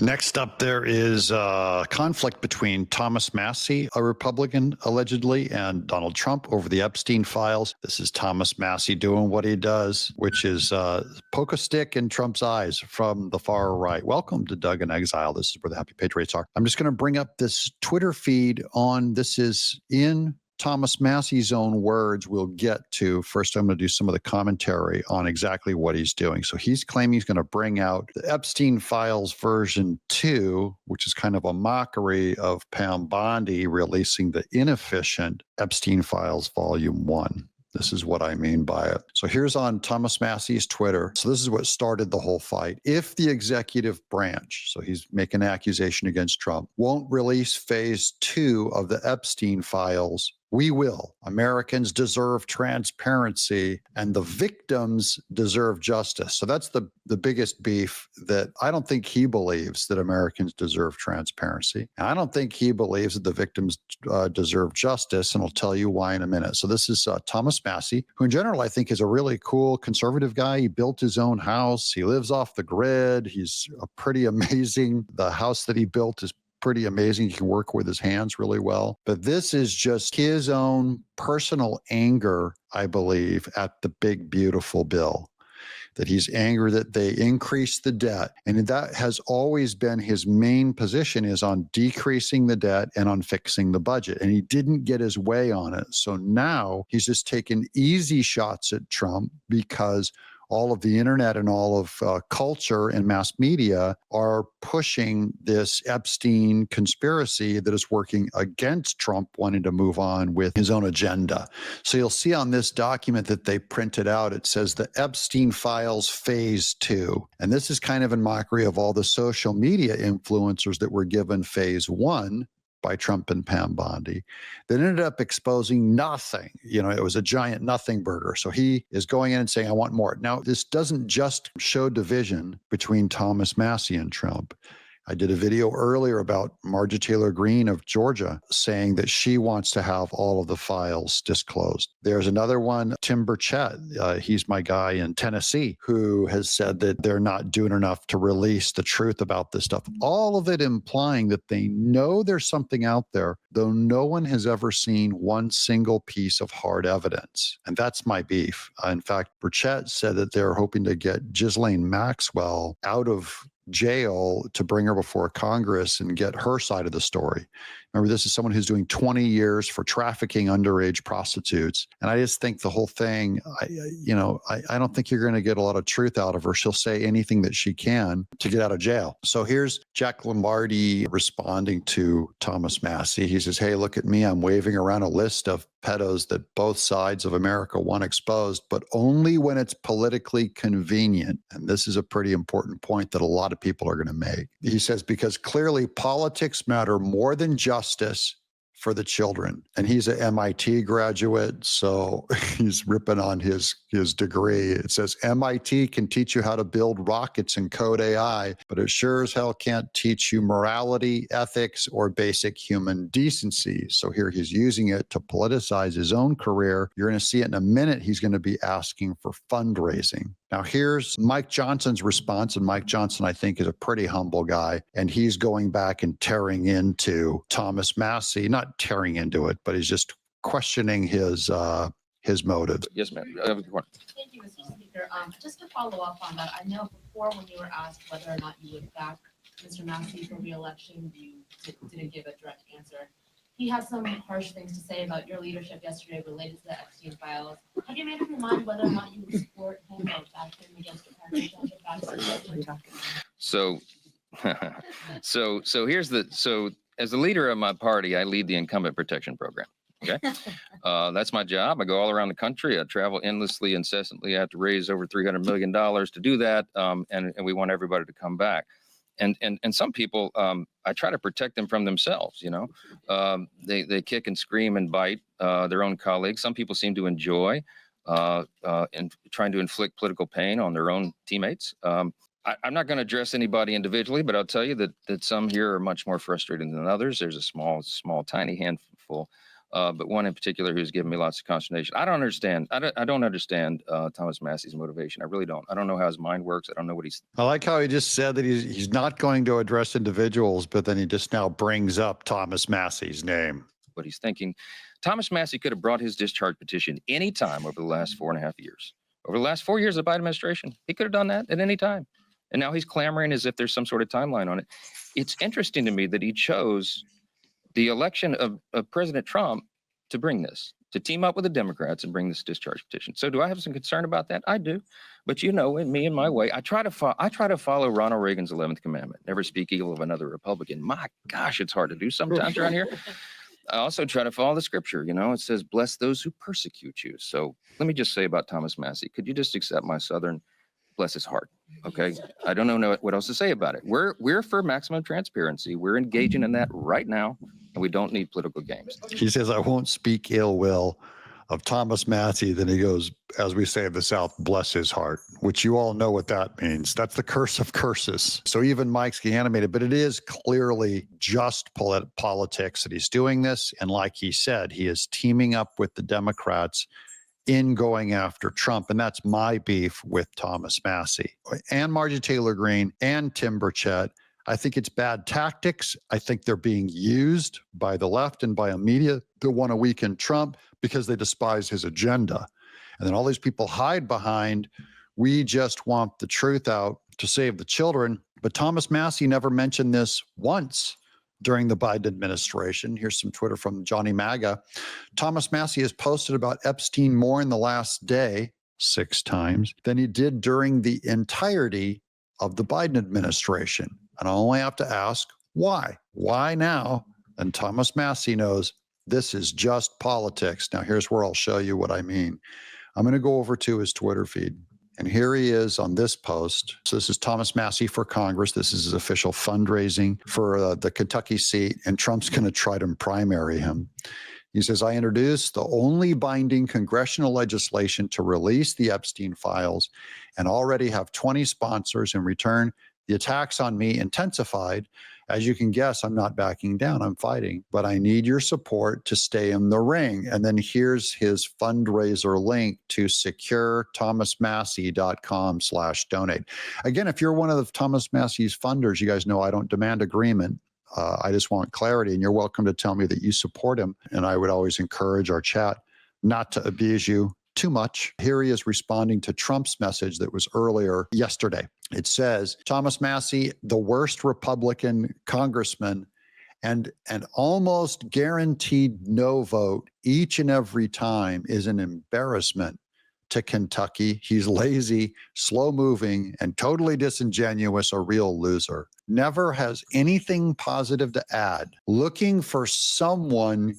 Next up, there is a conflict between Thomas Massie, a Republican, allegedly, and Donald Trump over the Epstein files. This is Thomas Massie doing what he does, which is poke a stick in Trump's eyes from the far right. Welcome to Doug in Exile. This is where the Happy Patriots are. I'm just going to bring up this Twitter feed on, this is in Thomas Massie's own words. We'll get to. First, I'm going to do some of the commentary on exactly what he's doing. So he's claiming he's going to bring out the Epstein Files version 2, which is kind of a mockery of Pam Bondi releasing the inefficient Epstein Files volume 1. This is what I mean by it. So here's on Thomas Massie's Twitter. So this is what started the whole fight. If the executive branch, so he's making an accusation against Trump, won't release phase 2 of the Epstein files, we will. Americans deserve transparency and the victims deserve justice. So that's the biggest beef, that I don't think he believes that Americans deserve transparency. I don't think he believes that the victims deserve justice, and I'll tell you why in a minute. So this is Thomas Massie, who in general I think is a really cool conservative guy. He built his own house. He lives off the grid. He's pretty amazing. The house that he built is pretty amazing. He can work with his hands really well. But this is just his own personal anger, I believe, at the big, beautiful bill. That he's angry that they increased the debt. And that has always been his main position, is on decreasing the debt and on fixing the budget. And he didn't get his way on it. So now he's just taking easy shots at Trump because all of the internet and all of culture and mass media are pushing this Epstein conspiracy that is working against Trump wanting to move on with his own agenda. So you'll see on this document that they printed out, it says the Epstein Files Phase 2. And this is kind of in mockery of all the social media influencers that were given Phase 1 by Trump and Pam Bondi, that ended up exposing nothing. You know, it was a giant nothing burger. So he is going in and saying, I want more. Now, this doesn't just show division between Thomas Massie and Trump. I did a video earlier about Marjorie Taylor Greene of Georgia saying that she wants to have all of the files disclosed. There's another one, Tim Burchett, he's my guy in Tennessee, who has said that they're not doing enough to release the truth about this stuff. All of it implying that they know there's something out there, though no one has ever seen one single piece of hard evidence. And that's my beef. In fact, Burchett said that they're hoping to get Ghislaine Maxwell out of jail to bring her before Congress and get her side of the story. Remember, this is someone who's doing 20 years for trafficking underage prostitutes. And I just think the whole thing, I don't think you're going to get a lot of truth out of her. She'll say anything that she can to get out of jail. So here's Jack Lombardi responding to Thomas Massie. He says, hey, look at me. I'm waving around a list of pedos that both sides of America want exposed, but only when it's politically convenient. And this is a pretty important point that a lot of people are going to make. He says, because clearly politics matter more than justice for the children. And he's an MIT graduate, so he's ripping on his degree. It says MIT can teach you how to build rockets and code AI, but it sure as hell can't teach you morality, ethics, or basic human decency. So here he's using it to politicize his own career. You're going to see it in a minute. He's going to be asking for fundraising. Now, here's Mike Johnson's response. And Mike Johnson, I think, is a pretty humble guy. And he's going back and tearing into Thomas Massie, not tearing into it, but he's just questioning his motives. Yes, ma'am. Thank you, Mr. Speaker. Just to follow up on that, I know before when you were asked whether or not you would back Mr. Massie for re-election, you didn't give a direct answer. He has some harsh things to say about your leadership yesterday related to the Epstein files. Have you made up your mind whether or not you would support him or back him against your parents? So as the leader of my party, I lead the incumbent protection program. Okay. That's my job. I go all around the country. I travel endlessly, incessantly. I have to raise over $300 million to do that. And we want everybody to come back. And some people, I try to protect them from themselves. You know, they kick and scream and bite their own colleagues. Some people seem to enjoy and trying to inflict political pain on their own teammates. I'm not going to address anybody individually, but I'll tell you that some here are much more frustrated than others. There's a small, tiny handful but one in particular who's given me lots of consternation. I don't understand. I don't understand Thomas Massie's motivation. I really don't. I don't know how his mind works. I don't know what he's. I like how he just said that he's not going to address individuals, but then he just now brings up Thomas Massie's name. What he's thinking. Thomas Massie could have brought his discharge petition any time over the last 4.5 years. Over the last 4 years of the Biden administration, he could have done that at any time. And now he's clamoring as if there's some sort of timeline on it. It's interesting to me that he chose the election of President Trump to bring this, to team up with the Democrats and bring this discharge petition. So do I have some concern about that? I do. But you know, in me and my way, I try to follow Ronald Reagan's 11th commandment, never speak evil of another Republican. My gosh, it's hard to do sometimes around here. I also try to follow the scripture. You know, it says, bless those who persecute you. So let me just say about Thomas Massie, could you just accept my Southern, bless his heart? Okay. I don't know what else to say about it. We're for maximum transparency. We're engaging in that right now, and we don't need political games. He says, I won't speak ill will of Thomas Massie. Then he goes, as we say in the South, bless his heart, which you all know what that means. That's the curse of curses. So even Mike's getting animated, but it is clearly just politics that he's doing this. And like he said, he is teaming up with the Democrats in going after Trump. And that's my beef with Thomas Massie and Marjorie Taylor Greene and Tim Burchett. I think it's bad tactics. I think they're being used by the left and by a media that want to weaken Trump because they despise his agenda. And then all these people hide behind, we just want the truth out to save the children. But Thomas Massie never mentioned this once during the Biden administration. Here's some Twitter from Johnny MAGA. Thomas Massie has posted about Epstein more in the last day, 6 times, than he did during the entirety of the Biden administration. And I only have to ask, why? Why now? And Thomas Massie knows this is just politics. Now, here's where I'll show you what I mean. I'm going to go over to his Twitter feed. And here he is on this post. So this is Thomas Massie for Congress. This is his official fundraising for the Kentucky seat. And Trump's going to try to primary him. He says, I introduced the only binding congressional legislation to release the Epstein files and already have 20 sponsors. In return, the attacks on me intensified. As you can guess, I'm not backing down. I'm fighting, but I need your support to stay in the ring. And then here's his fundraiser link to securethomasmassie.com/donate. Again, if you're one of the Thomas Massie's funders, you guys know I don't demand agreement. I just want clarity, and you're welcome to tell me that you support him. And I would always encourage our chat not to abuse you too much. Here he is responding to Trump's message that was earlier yesterday. It says, Thomas Massie, the worst Republican congressman, and an almost guaranteed no vote each and every time is an embarrassment to Kentucky. He's lazy, slow moving, and totally disingenuous, a real loser. Never has anything positive to add. Looking for someone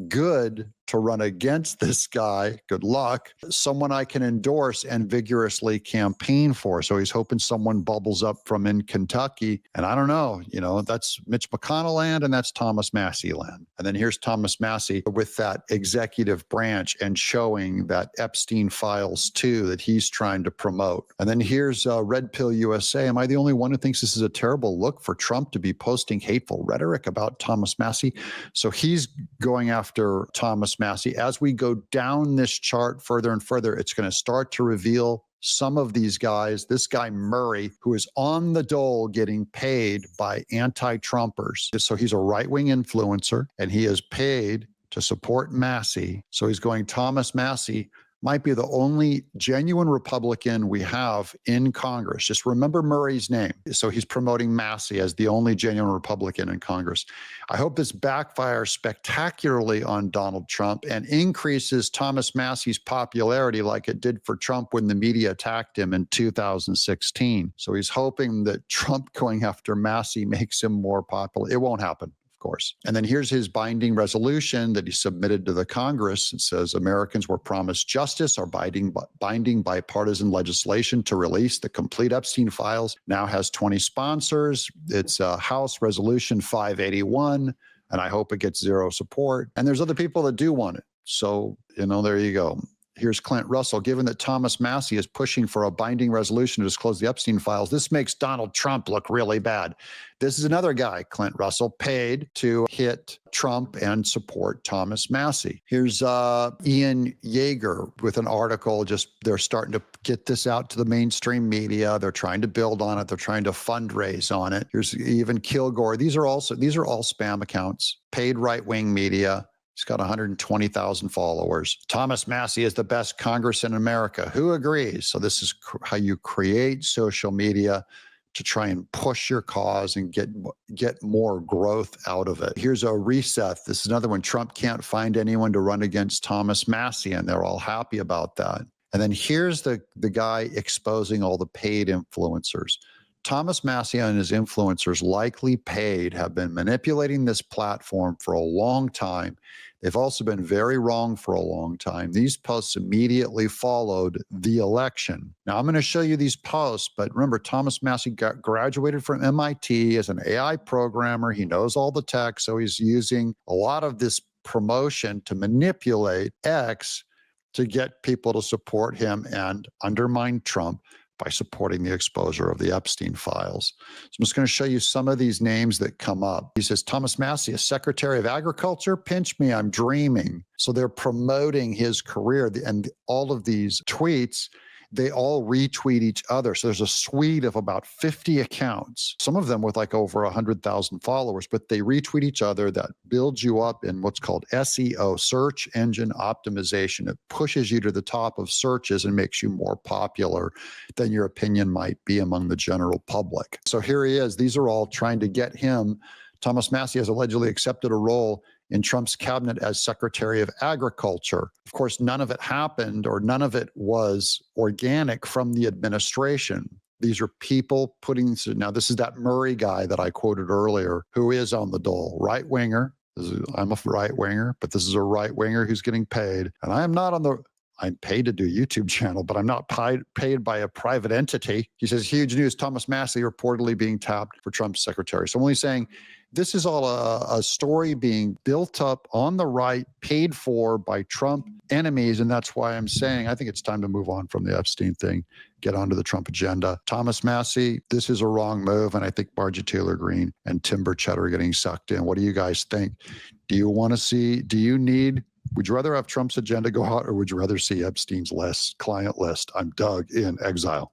good to run against this guy. Good luck. Someone I can endorse and vigorously campaign for. So he's hoping someone bubbles up from in Kentucky. And I don't know, that's Mitch McConnell land and that's Thomas Massie land. And then here's Thomas Massie with that executive branch and showing that Epstein files too that he's trying to promote. And then here's Red Pill USA. Am I the only one who thinks this is a terrible look for Trump to be posting hateful rhetoric about Thomas Massie? So he's going after Thomas Massie. As we go down this chart further and further, it's going to start to reveal some of these guys. This guy Murray, who is on the dole getting paid by anti-Trumpers. So he's a right-wing influencer, and he is paid to support Massie. So he's going, Thomas Massie might be the only genuine Republican we have in Congress. Just remember Murray's name. So he's promoting Massie as the only genuine Republican in Congress. I hope this backfires spectacularly on Donald Trump and increases Thomas Massie's popularity like it did for Trump when the media attacked him in 2016. So he's hoping that Trump going after Massie makes him more popular. It won't happen. Course. And then here's his binding resolution that he submitted to the Congress. It says Americans were promised justice. Our binding bipartisan legislation to release the complete Epstein files now has 20 sponsors. It's House Resolution 581, and I hope it gets 0 support. And there's other people that do want it. So, there you go. Here's Clint Russell. Given that Thomas Massie is pushing for a binding resolution to disclose the Epstein files, this makes Donald Trump look really bad. This is another guy, Clint Russell, paid to hit Trump and support Thomas Massie. Here's Ian Yeager with an article. They're starting to get this out to the mainstream media. They're trying to build on it. They're trying to fundraise on it. Here's even Kilgore. These are all spam accounts, paid right-wing media. He's got 120,000 followers. Thomas Massie is the best Congress in America. Who agrees? So this is how you create social media to try and push your cause and get more growth out of it. Here's a reset. This is another one. Trump can't find anyone to run against Thomas Massie, and they're all happy about that. And then here's the guy exposing all the paid influencers. Thomas Massie and his influencers, likely paid, have been manipulating this platform for a long time. They've also been very wrong for a long time. These posts immediately followed the election. Now, I'm going to show you these posts, but remember, Thomas Massie graduated from MIT as an AI programmer. He knows all the tech, so he's using a lot of this promotion to manipulate X to get people to support him and undermine Trump by supporting the exposure of the Epstein files. So I'm just going to show you some of these names that come up. He says, Thomas Massie, as Secretary of Agriculture, pinch me, I'm dreaming. So they're promoting his career, and all of these tweets, they all retweet each other. So there's a suite of about 50 accounts, some of them with like over 100,000 followers, but they retweet each other. That builds you up in what's called SEO, search engine optimization. It pushes you to the top of searches and makes you more popular than your opinion might be among the general public. So here he is. These are all trying to get him. Thomas Massie has allegedly accepted a role in Trump's cabinet as Secretary of Agriculture. Of course, none of it happened, or none of it was organic from the administration. These are people putting, now this is that Murray guy that I quoted earlier, who is on the dole, right-winger. I'm a right-winger, but this is a right-winger who's getting paid. And I am not on the, I'm paid to do a YouTube channel, but I'm not paid by a private entity. He says, huge news, Thomas Massie reportedly being tapped for Trump's secretary. So I'm only saying, this is all a story being built up on the right, paid for by Trump enemies. And that's why I'm saying I think it's time to move on from the Epstein thing, get onto the Trump agenda. Thomas Massie, this is a wrong move. And I think Marjorie Taylor Greene and Tim Burchett are getting sucked in. What do you guys think? Do you want to see, would you rather have Trump's agenda go out, or would you rather see Epstein's client list? I'm Doug in Exile.